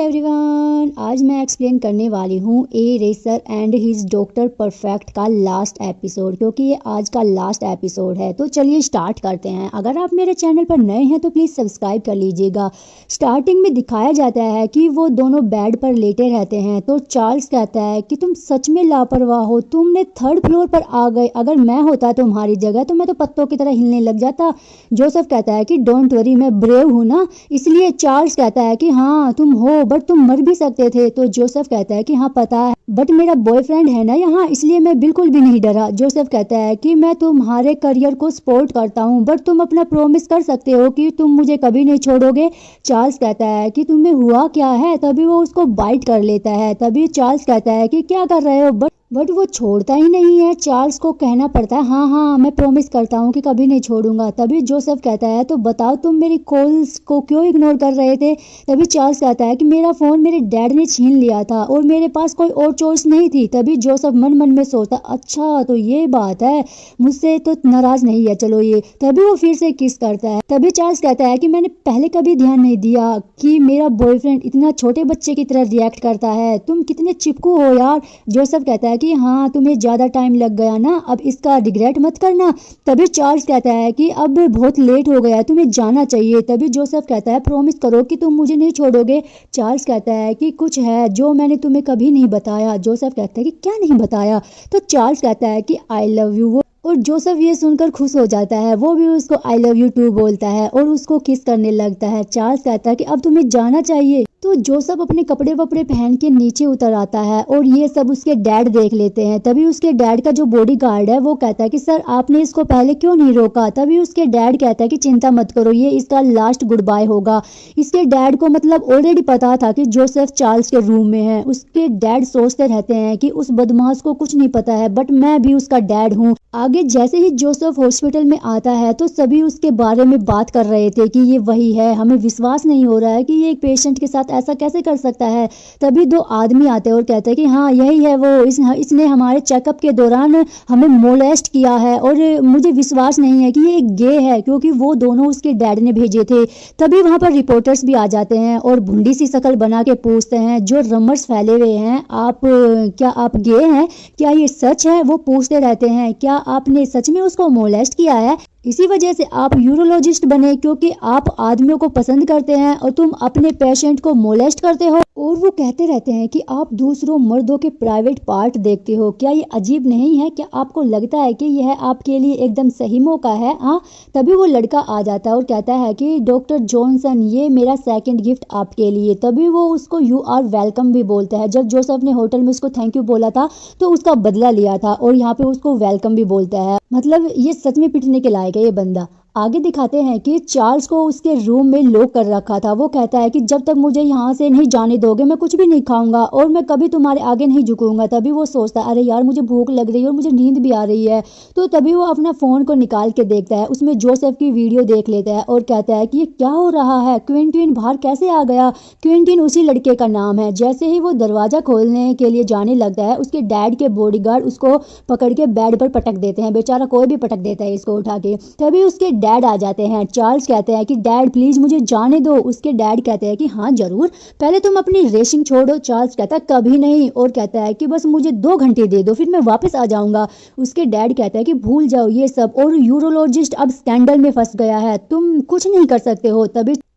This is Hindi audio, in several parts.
एवरीवन, आज मैं एक्सप्लेन करने वाली हूँ a racer and his doctor perfect का लास्ट एपिसोड, क्योंकि ये आज का लास्ट एपिसोड है। तो चलिए स्टार्ट करते हैं। अगर आप मेरे चैनल पर नए हैं तो प्लीज़ सब्सक्राइब कर लीजिएगा। स्टार्टिंग में दिखाया जाता है कि वो दोनों बेड पर लेटे रहते हैं। तो चार्ल्स कहता है कि तुम सच में लापरवाह हो, तुमने 3rd फ्लोर पर आ गए। अगर मैं होता तुम्हारी जगह तो मैं तो पत्तों की तरह हिलने लग जाता। जोसेफ कहता है कि डोंट वरी, मैं ब्रेव हूँ ना, इसलिए। चार्ल्स कहता है कि हाँ तुम हो, बट तुम मर भी सकते थे। तो जोसेफ कहता है कि हाँ पता है, बट मेरा बॉयफ्रेंड है ना यहाँ, इसलिए मैं बिल्कुल भी नहीं डरा। जोसेफ कहता है कि मैं तुम्हारे करियर को सपोर्ट करता हूँ, बट तुम अपना प्रॉमिस कर सकते हो कि तुम मुझे कभी नहीं छोड़ोगे। चार्ल्स कहता है कि तुम्हें हुआ क्या है, तभी वो उसको बाइट कर लेता है। तभी चार्ल्स कहता है कि क्या कर रहे हो, बट वो छोड़ता ही नहीं है। चार्ल्स को कहना पड़ता है हाँ हाँ मैं प्रॉमिस करता हूँ कि कभी नहीं छोड़ूंगा। तभी जोसेफ कहता है तो बताओ तुम मेरी कॉल्स को क्यों इग्नोर कर रहे थे। तभी चार्ल्स कहता है कि मेरा फ़ोन मेरे डैड ने छीन लिया था और मेरे पास कोई और चॉइस नहीं थी। तभी जोसेफ मन मन में सोचता अच्छा तो ये बात है, मुझसे तो नाराज़ नहीं है, चलो ये। तभी वो फिर से किस करता है। तभी चार्ल्स कहता है कि मैंने पहले कभी ध्यान नहीं दिया कि मेरा बॉयफ्रेंड इतना छोटे बच्चे की तरह रिएक्ट करता है, तुम कितने चिपकू हो यार। जोसेफ कहता है कि हाँ तुम्हें ज़्यादा टाइम लग गया ना, अब इसका रिग्रेट मत करना। तभी चार्ल्स कहता है कि अब बहुत लेट हो गया, तुम्हें जाना चाहिए। तभी जोसेफ कहता है प्रॉमिस करो कि तुम मुझे नहीं छोड़ोगे। चार्ल्स कहता है कि कुछ है जो मैंने तुम्हें कभी नहीं बताया। जोसेफ कहता है कि क्या नहीं बताया। तो चार्ल्स कहता है कि आई लव यू। और जोसेफ ये सुनकर खुश हो जाता है, वो भी उसको आई लव यू टू बोलता है और उसको किस करने लगता है। चार्ल्स कहता है कि अब तुम्हें जाना चाहिए। तो जोसेफ अपने कपड़े वपड़े पहन के नीचे उतर आता है और ये सब उसके डैड देख लेते हैं। तभी उसके डैड का जो बॉडीगार्ड है वो कहता है कि सर आपने इसको पहले क्यों नहीं रोका। तभी उसके डैड कहता है कि चिंता मत करो, ये इसका लास्ट गुड बाय होगा। इसके डैड को मतलब ऑलरेडी पता था कि जोसेफ चार्ल्स के रूम में है। उसके डैड सोचते रहते हैं कि उस बदमाश को कुछ नहीं पता है, बट मैं भी उसका डैड हूँ। आगे जैसे ही जोसेफ हॉस्पिटल में आता है तो सभी उसके बारे में बात कर रहे थे कि ये वही है, हमें विश्वास नहीं हो रहा है कि ये एक पेशेंट के साथ ऐसा कैसे कर सकता है। तभी 2 आदमी आते हैं और कहते हैं कि हाँ यही है वो, इसने हमारे चेकअप के दौरान हमें मोलेस्ट किया है और मुझे विश्वास नहीं है कि ये एक गे है, क्योंकि वो दोनों उसके डैड ने भेजे थे। तभी वहाँ पर रिपोर्टर्स भी आ जाते हैं और भुंडी सी शक्ल बना के पूछते हैं जो रमर्स फैले हुए हैं, क्या आप गे हैं, क्या ये सच है। वो पूछते रहते हैं क्या आपने सच में उसको मोलेस्ट किया है, इसी वजह से आप यूरोलॉजिस्ट बने, क्योंकि आप आदमियों को पसंद करते हैं और तुम अपने पेशेंट को मोलेस्ट करते हो। और वो कहते रहते हैं कि आप दूसरों मर्दों के प्राइवेट पार्ट देखते हो, क्या ये अजीब नहीं है, क्या आपको लगता है कि यह आपके लिए एकदम सही मौका है। हाँ तभी वो लड़का आ जाता है और कहता है कि डॉक्टर जॉनसन ये मेरा सेकंड गिफ्ट आपके लिए। तभी वो उसको यू आर वेलकम भी बोलता है। जब जोसेफ ने होटल में उसको थैंक यू बोला था तो उसका बदला लिया था और यहाँ पे उसको वेलकम भी बोलता है। मतलब ये सच में पिटने के लायक है ये बंदा। आगे दिखाते हैं कि चार्ल्स को उसके रूम में लॉक कर रखा था। वो कहता है कि जब तक मुझे यहाँ से नहीं जाने दोगे मैं कुछ भी नहीं खाऊंगा और मैं कभी तुम्हारे आगे नहीं झुकूंगा। तभी वो सोचता है अरे यार मुझे भूख लग रही है और मुझे नींद भी आ रही है। तो तभी वो अपना फ़ोन को निकाल के देखता है, उसमें जोसेफ की वीडियो देख लेता है और कहता है कि ये क्या हो रहा है, क्विंटीन बाहर कैसे आ गया। क्विंटीन उसी लड़के का नाम है। जैसे ही वो दरवाज़ा खोलने के लिए जाने लगता है उसके डैड के बॉडीगार्ड उसको पकड़ के बेड पर पटक देते हैं। बेचारा कोई भी पटक देता है इसको उठा के। तभी उसके डैड आ जाते हैं। चार्ल्स कहते हैं कि डैड प्लीज मुझे जाने दो। उसके डैड कहते हैं कि हाँ जरूर, पहले तुम अपनी रेसिंग छोड़ो। चार्ल्स कहता है कभी नहीं, और कहता है कि बस मुझे 2 घंटे दे दो फिर मैं वापस आ जाऊंगा। उसके डैड कहता है कि भूल जाओ ये सब, और यूरोलॉजिस्ट अब स्कैंडल में फंस गया है, तुम कुछ नहीं कर सकते हो।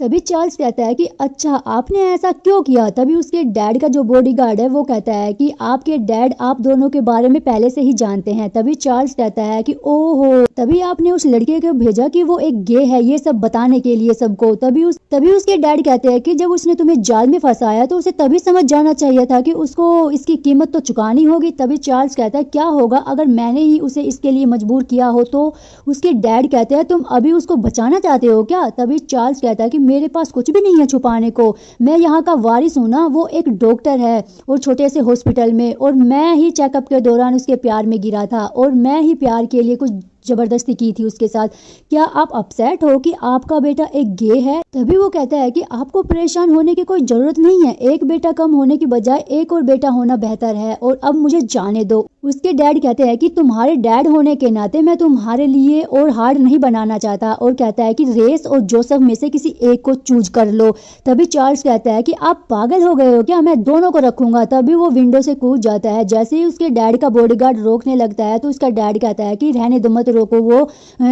तभी चार्ल्स कहता है कि अच्छा आपने ऐसा क्यों किया। तभी उसके डैड का जो बॉडीगार्ड है वो कहता है कि आपके डैड आप दोनों के बारे में पहले से ही जानते हैं। तभी चार्ल्स कहता है कि ओहो, तभी आपने उस लड़के को भेजा कि वो एक गे है ये सब बताने के लिए सबको। तभी उसके डैड कहते हैं कि जब उसने तुम्हें जाल में फंसाया तो उसे तभी समझ जाना चाहिए था कि उसको इसकी कीमत तो चुकानी होगी। तभी चार्ल्स कहता है क्या होगा अगर मैंने ही उसे इसके लिए मजबूर किया हो तो। उसके डैड कहते हैं तुम अभी उसको बचाना चाहते हो क्या। तभी चार्ल्स कहता है कि मेरे पास कुछ भी नहीं है छुपाने को, मैं यहाँ का वारिस हूँ ना। वो एक डॉक्टर है और छोटे से हॉस्पिटल में, और मैं ही चेकअप के दौरान उसके प्यार में गिरा था और मैं ही प्यार के लिए कुछ जबरदस्ती की थी उसके साथ। क्या आप अपसेट हो कि आपका बेटा एक गे है? तभी वो कहता है कि आपको परेशान होने की कोई जरूरत नहीं है, एक बेटा कम होने की बजाय एक और बेटा होना बेहतर है और अब मुझे जाने दो। उसके डैड कहते हैं कि तुम्हारे डैड होने के नाते मैं तुम्हारे लिए और हार्ड नहीं बनाना चाहता और कहता है कि रेस और जोसेफ में से किसी एक को चूज कर लो। तभी चार्ल्स कहता है कि आप पागल हो गए हो क्या, मैं दोनों को रखूंगा। तभी वो विंडो से कूद जाता है। जैसे ही उसके डैड का बॉडीगार्ड रोकने लगता है तो उसका डैड कहता है कि रहने दो, मत रोको, वो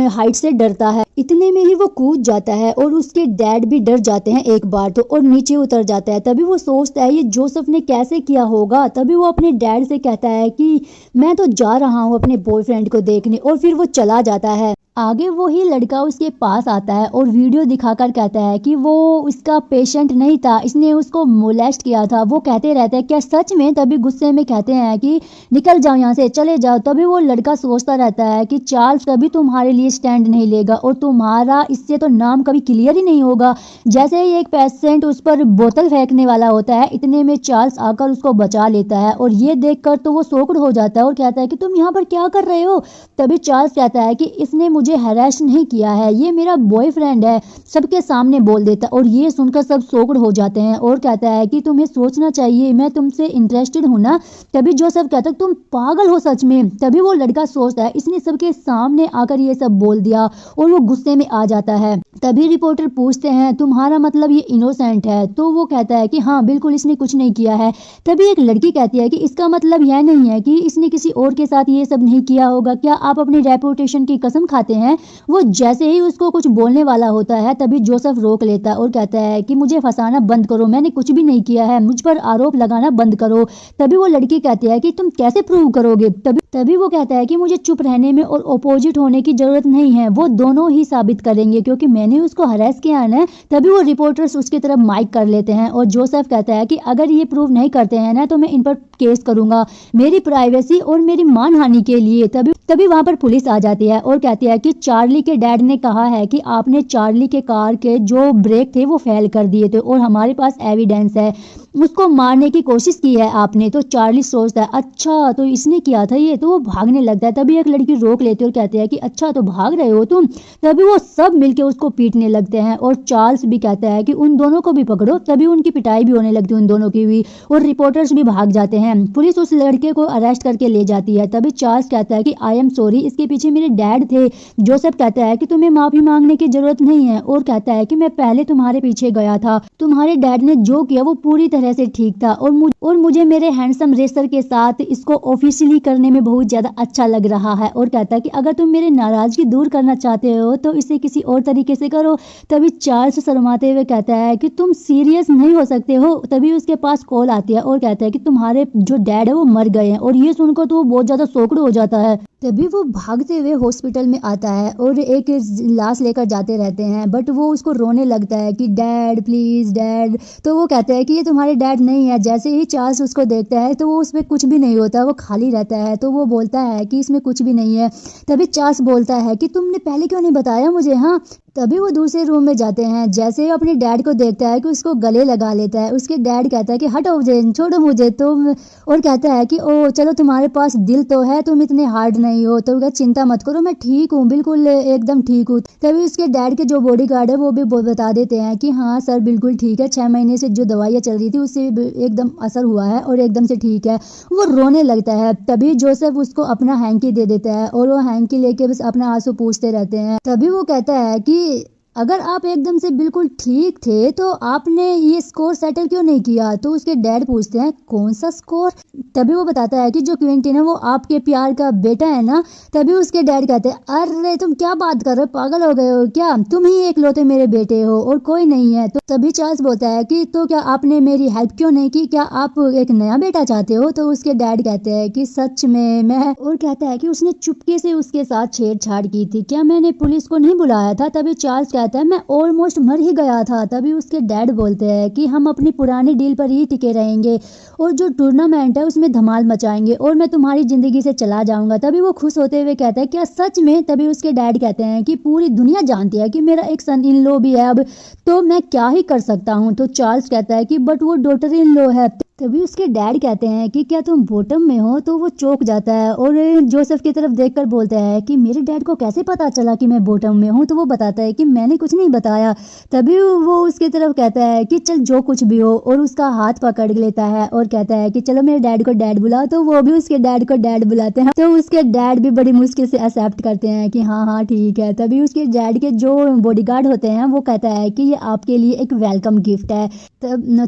हाइट से डरता है। इतने में ही वो कूद जाता है और उसके डैड भी डर जाते हैं एक बार तो और नीचे उतर जाता है। तभी वो सोचता है ये जोसेफ ने कैसे किया होगा। तभी वो अपने डैड से कहता है कि मैं तो जा रहा हूँ अपने बॉयफ्रेंड को देखने और फिर वो चला जाता है। आगे वही लड़का उसके पास आता है और वीडियो दिखाकर कहता है कि वो उसका पेशेंट नहीं था, इसने उसको मोलेस्ट किया था। वो कहते रहते हैं क्या सच में? तभी गुस्से में कहते हैं कि निकल जाओ यहाँ से, चले जाओ। तभी वो लड़का सोचता रहता है कि चार्ल्स कभी तुम्हारे लिए स्टैंड नहीं लेगा और तुम्हारा इससे तो नाम कभी क्लियर ही नहीं होगा। जैसे ही एक पेशेंट उस पर बोतल फेंकने वाला होता है, इतने में चार्ल्स आकर उसको बचा लेता है और ये देखकर तो वो शॉक्ड हो जाता है और कहता है कि तुम यहाँ पर क्या कर रहे हो। तभी चार्ल्स कहता है कि इसने मुझे हरास नहीं किया है, ये मेरा बॉयफ्रेंड है, सबके सामने बोल देता और ये सुनकर सब शॉक्ड हो जाते हैं और कहता है कि तुम्हें सोचना चाहिए, मैं तुमसे इंटरेस्टेड हूं ना। तभी जोसेफ कहता है तुम पागल हो सच में। तभी वो लड़का सोचता है इसने सबके सामने आकर ये सब बोल दिया और वो गुस्से में आ जाता है। तभी रिपोर्टर पूछते हैं तुम्हारा मतलब ये इनोसेंट है? तो वो कहता है कि हाँ बिल्कुल, इसने कुछ नहीं किया है। तभी एक लड़की कहती है कि इसका मतलब यह नहीं है कि इसने किसी और के साथ ये सब नहीं किया होगा, क्या आप अपनी रेपुटेशन की कसम खाते हैं? वो जैसे ही उसको कुछ बोलने वाला होता है तभी जोसेफ रोक लेता है और कहता है कि मुझे फंसाना बंद करो, मैंने कुछ भी नहीं किया है, मुझ पर आरोप लगाना बंद करो। तभी वो लड़की कहती है कि तुम कैसे प्रूव करोगे? तभी वो कहता है कि मुझे चुप रहने में और अपोजिट होने की जरूरत नहीं है, वो दोनों ही साबित करेंगे क्योंकि मैंने उसको हरास किया है ना। तभी वो रिपोर्टर्स उसकी तरफ माइक कर लेते हैं और जोसेफ कहता है कि अगर ये प्रूव नहीं करते हैं ना तो मैं इन पर केस करूंगा, मेरी प्राइवेसी और मेरी मानहानि के लिए। तभी वहां पर पुलिस आ जाती है और कहती है कि चार्ली के डैड ने कहा है कि आपने चार्ली के कार के जो ब्रेक थे वो फेल कर दिए थे और हमारे पास एविडेंस है, उसको मारने की कोशिश की है आपने। तो चार्ली सोचता है अच्छा तो इसने किया था ये, तो वो भागने लगता है। तभी एक लड़की रोक लेती है और कहती है कि अच्छा तो भाग रहे हो तुम। तभी वो सब मिलके उसको पीटने लगते हैं और चार्ल्स भी कहता है कि उन दोनों को भी पकड़ो। तभी उनकी पिटाई भी होने लगती है उन दोनों की भी और रिपोर्टर्स भी भाग जाते हैं। पुलिस उस लड़के को अरेस्ट करके ले जाती है। तभी चार्ल्स कहता है कि आई एम सॉरी, इसके पीछे मेरे डैड थे। जोसेफ कहता है कि तुम्हें माफी मांगने की जरूरत नहीं है और कहता है कि मैं पहले तुम्हारे पीछे गया था, तुम्हारे डैड ने जो किया वो पूरी तरह से ठीक था और मुझे मेरे हैंडसम रेसर के साथ इसको ऑफिशियली करने में बहुत ज्यादा अच्छा लग रहा है। और कहता है कि अगर तुम मेरे नाराजगी दूर करना चाहते हो तो इसे किसी और तरीके से करो। तभी चार्ल्स शर्माते हुए कहता है कि तुम सीरियस नहीं हो सकते हो। तभी उसके पास कॉल आती है और कहता है कि तुम्हारे जो डैड है वो मर गए हैं और ये सुनकर तो वो बहुत ज्यादा शॉक्ड हो जाता है। तभी वो भागते हुए हॉस्पिटल में आता है और एक लाश लेकर जाते रहते हैं बट वो उसको रोने लगता है कि डैड प्लीज डैड। तो वो कहता है कि ये तुम्हारे डैड नहीं है। जैसे ही चार्ल्स उसको देखता है तो वो उसमें कुछ भी नहीं होता, वो खाली रहता है। तो वो बोलता है कि इसमें कुछ भी नहीं है। तभी चार्ल्स बोलता है कि तुमने पहले क्यों नहीं बताया मुझे। हाँ, तभी वो दूसरे रूम में जाते हैं। जैसे ही अपने डैड को देखता है कि उसको गले लगा लेता है। उसके डैड कहता है कि हटो जेन, छोड़ो मुझे तुम, और कहता है कि ओ चलो तुम्हारे पास दिल तो है, तुम इतने हार्ड नहीं हो। तो क्या चिंता मत करो, मैं ठीक हूँ, बिल्कुल एकदम ठीक हूँ। तभी उसके डैड के जो बॉडीगार्ड है वो भी बता देते हैं कि हाँ सर बिल्कुल ठीक है, 6 महीने से जो दवाइयाँ चल रही थी उससे एकदम असर हुआ है और एकदम से ठीक है। वो रोने लगता है। तभी जोसेफ उसको अपना हैंकी दे देता है और वो हैंकी लेके बस अपना आंसू पूछते रहते हैं। तभी वो कहता है कि अगर आप एकदम से बिल्कुल ठीक थे तो आपने ये स्कोर सेटल क्यों नहीं किया। तो उसके डैड पूछते हैं कौन सा स्कोर। तभी वो बताता है कि जो क्विंटीन है वो आपके प्यार का बेटा है ना। तभी उसके डैड कहते हैं अरे तुम क्या बात कर रहे हो, पागल हो गए हो क्या, तुम ही एकलौते मेरे बेटे हो और कोई नहीं है। तो तभी चार्ल्स बोलता है कि तो क्या आपने मेरी हेल्प क्यों नहीं की, क्या आप एक नया बेटा चाहते हो। तो उसके डैड कहते हैं कि सच में मैं, और कहता है कि उसने चुपके से उसके साथ छेड़छाड़ की थी, क्या मैंने पुलिस को नहीं बुलाया था। तभी चार्ल्स कहता है मैं ऑलमोस्ट मर ही गया था। तभी उसके डैड बोलते हैं कि हम अपनी पुरानी डील पर ही टिके रहेंगे और जो टूर्नामेंट है उसमें धमाल मचाएंगे और मैं तुम्हारी जिंदगी से चला जाऊंगा। तभी वो खुश होते हुए कहता है क्या सच में। तभी उसके डैड कहते हैं कि पूरी दुनिया जानती है कि मेरा एक सन इन लॉ भी है, अब तो मैं क्या ही कर सकता हूँ। तो चार्ल्स कहता है कि बट वो डॉटर इन लॉ है। तभी उसके डैड कहते हैं कि क्या तुम बॉटम में हो, तो वो चौंक जाता है और जोसेफ की तरफ देखकर बोलता है कि मेरे डैड को कैसे पता चला कि मैं बॉटम में हूँ। तो वो बताता है कि मैंने कुछ नहीं बताया। तभी वो उसकी तरफ कहता है कि चल जो कुछ भी हो, और उसका हाथ पकड़ लेता है और कहता है कि चलो मेरे डैड को डैड बुलाओ। तो वो भी उसके डैड को डैड बुलाते हैं। तो उसके डैड भी बड़ी मुश्किल से एक्सेप्ट करते हैं कि हाँ हाँ ठीक है। तभी उसके डैड के जो बॉडीगार्ड होते हैं वो कहता है कि ये आपके लिए एक वेलकम गिफ्ट है।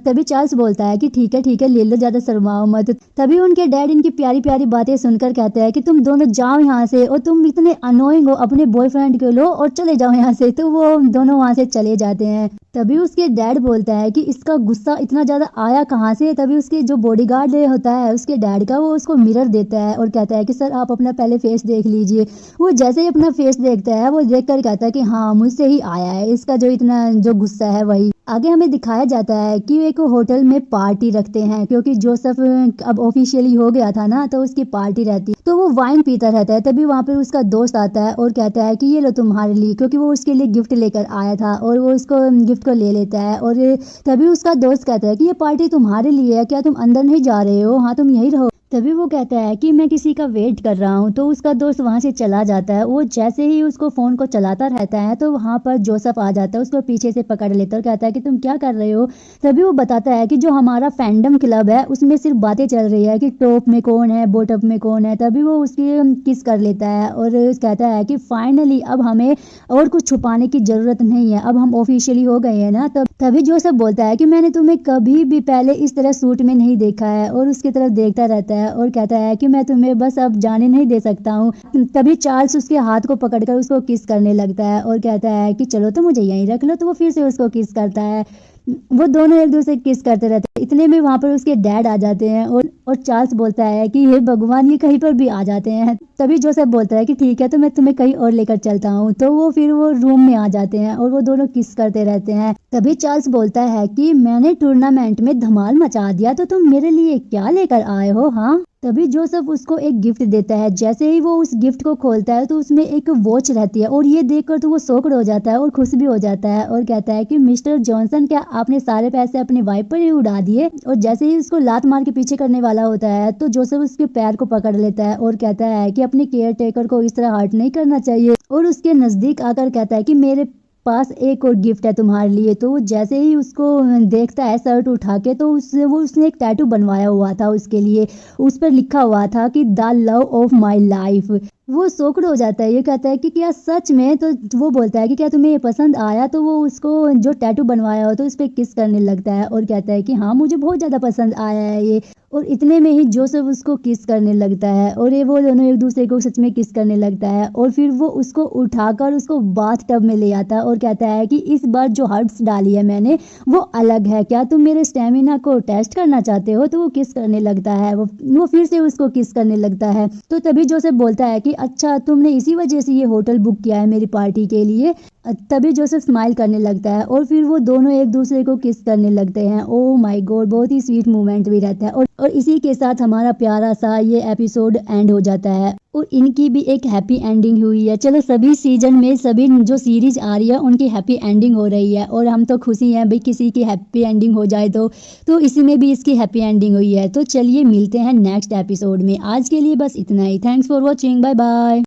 तभी चार्ल्स बोलता है कि ठीक है ले लो, ज्यादा शर्माओ मत। तभी उनके डैड इनकी प्यारी प्यारी बातें सुनकर कहते हैं कि तुम दोनों जाओ यहाँ से, और तुम इतने अनोइंग हो, अपने बॉयफ्रेंड को लो और चले जाओ यहाँ से। तो वो दोनों वहाँ से चले जाते हैं। तभी उसके डैड बोलता है कि इसका गुस्सा इतना ज्यादा आया कहाँ से। तभी उसके जो बॉडीगार्ड होता है उसके डैड का, वो उसको मिरर देता है और कहता है कि सर आप अपना पहले फेस देख लीजिए। वो जैसे ही अपना फेस देखता है वो देखकर कहता है कि हाँ मुझसे ही आया है, इसका जो इतना जो गुस्सा है वही। आगे हमें दिखाया जाता है कि एक होटल में पार्टी रखते हैं, क्योंकि जोसेफ अब ऑफिशियली हो गया था ना, तो उसकी पार्टी रहती है। तो वो वाइन पीता रहता है। तभी वहाँ पर उसका दोस्त आता है और कहता है कि ये लो तुम्हारे लिए, क्योंकि वो उसके लिए गिफ्ट लेकर आया था, और वो उसको गिफ्ट को ले लेता है। और तभी उसका दोस्त कहता है कि ये पार्टी तुम्हारे लिए है, क्या तुम अंदर नहीं जा रहे हो? हाँ तुम यही रहो। तभी वो कहता है कि मैं किसी का वेट कर रहा हूँ। तो उसका दोस्त वहां से चला जाता है। वो जैसे ही उसको फोन को चलाता रहता है तो वहां पर जोसेफ आ जाता है, उसको पीछे से पकड़ लेता है और कहता है कि तुम क्या कर रहे हो। तभी वो बताता है कि जो हमारा फैंडम क्लब है उसमें सिर्फ बातें चल रही है कि टॉप में कौन है, बॉटम में कौन है। तभी वो उसकी किस कर लेता है और कहता है कि फाइनली अब हमें और कुछ छुपाने की जरूरत नहीं है, अब हम ऑफिशियली हो गए हैं ना। तभी जोसेफ बोलता है कि मैंने तुम्हें कभी भी पहले इस तरह सूट में नहीं देखा है, और उसकी तरफ देखता रहता है और कहता है कि मैं तुम्हें बस अब जाने नहीं दे सकता हूँ। तभी चार्ल्स उसके हाथ को पकड़कर उसको किस करने लगता है और कहता है कि चलो तो मुझे यहीं रख लो। तो वो फिर से उसको किस करता है। वो दोनों एक दूसरे किस करते रहते हैं। इतने में वहां पर उसके डैड आ जाते हैं और चार्ल्स बोलता है कि हे भगवान, ये कहीं पर भी आ जाते हैं। तभी जोसेफ बोलता है कि ठीक है तो मैं तुम्हें कहीं और लेकर चलता हूँ। तो वो फिर वो रूम में आ जाते हैं और वो दोनों किस करते रहते हैं। तभी चार्ल्स बोलता है कि मैंने टूर्नामेंट में धमाल मचा दिया, तो तुम मेरे लिए क्या लेकर आए हो? हाँ। तभी जोसेफ उसको एक गिफ्ट देता है। जैसे ही वो उस गिफ्ट को खोलता है तो उसमें एक वॉच रहती है, और ये देखकर तो वो शॉक्ड हो जाता है और खुश भी हो जाता है और कहता है कि मिस्टर जॉनसन, क्या आपने सारे पैसे अपनी वाइफ पर ही उड़ा दिए? और जैसे ही उसको लात मार के पीछे करने वाला होता है तो जोसेफ उसके पैर को पकड़ लेता है और कहता है कि अपने केयर टेकर को इस तरह हर्ट नहीं करना चाहिए, और उसके नजदीक आकर कहता है कि मेरे पास एक और गिफ्ट है तुम्हारे लिए। तो वो जैसे ही उसको देखता है शर्ट उठा के, तो उसने एक टैटू बनवाया हुआ था उसके लिए। उस पर लिखा हुआ था कि the love of my life. वो शॉक्ड हो जाता है, ये कहता है कि क्या सच में? तो वो बोलता है कि क्या तुम्हें ये पसंद आया? तो वो उसको जो टैटू बनवाया हो तो उस पर किस करने लगता है और कहता है कि हाँ मुझे बहुत ज़्यादा पसंद आया है ये। और इतने में ही जोसेफ उसको किस करने लगता है, और ये वो दोनों एक दूसरे को सच में किस करने लगता है। और फिर वो उसको उठाकर उसको बाथ टब में ले आता है और कहता है कि इस बार जो हर्ब्स डाली है मैंने वो अलग है, क्या तुम मेरे स्टेमिना को टेस्ट करना चाहते हो? तो वो किस करने लगता है। वो फिर से उसको किस करने लगता है। तो तभी जोसेफ बोलता है कि अच्छा तुमने इसी वजह से ये होटल बुक किया है मेरी पार्टी के लिए। तभी जोसेफ स्माइल करने लगता है और फिर वो दोनों एक दूसरे को किस करने लगते हैं। ओह माय गॉड, बहुत ही स्वीट मोमेंट भी रहता है। और इसी के साथ हमारा प्यारा सा ये एपिसोड एंड हो जाता है, और इनकी भी एक हैप्पी एंडिंग हुई है। चलो सभी सीजन में सभी जो सीरीज आ रही है उनकी हैप्पी एंडिंग हो रही है, और हम तो खुशी हैं भाई किसी की हैप्पी एंडिंग हो जाए तो इसी में भी इसकी हैप्पी एंडिंग हुई है। तो चलिए मिलते हैं नेक्स्ट एपिसोड में। आज के लिए बस इतना ही। Thanks for watching, bye bye.